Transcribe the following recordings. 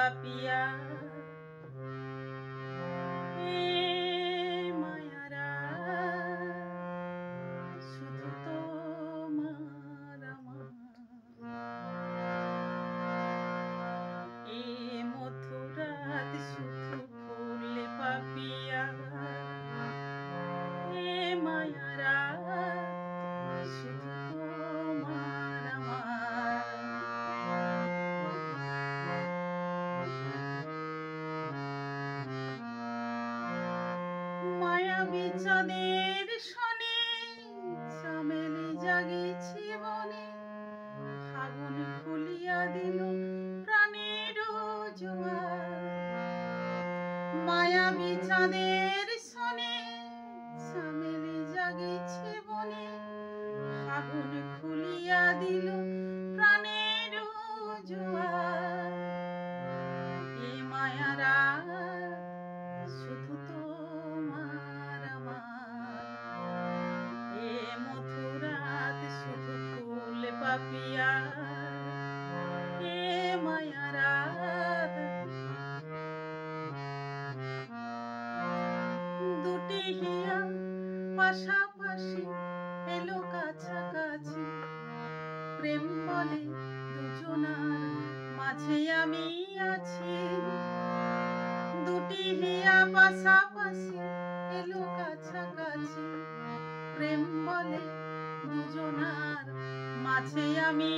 পাপিয়া মায়ারা শুধু তোমার আমার মথুরাত শুধু ফুল পাপিয়া মায়ারা শুধু তোমার আমার মায়াবী চাঁদের শনে চামেলি জাগিছি বনে ফাগুন খুলিয়া দিল প্রাণের জোয়ার মায়াবী চাঁদের শনে চামেলি জাগিছি বনে ফাগুন খুলিয়া দিল প্রাণের জোয়ার মায়ারা শুধু তোমার আমার মথুরাত শুধু ফুল পাপিয়া মায়ারা দুটি হিয়া পাশাপাশি এলো কাছাকাছি প্রেম বলে দুজনার মাঝে আমি আছি দুটি হিয়া পাশাপাশি এলো কাছাকাছি প্রেম বলে দুজনার মাঝে আমি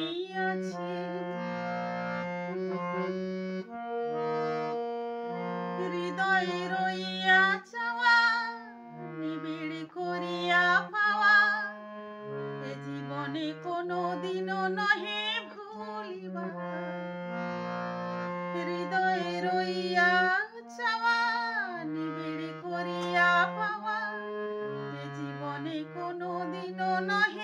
আছি হৃদয়ে রইয়া চাওয়া নিবিড় করিয়া পাওয়া এ জীবনে কোনো দিনও নহে ভুলিবা হৃদয়ে রইয়া চাওয়া নিবিড় করিয়া পাওয়া এ জীবনে কোনো দিনও নহে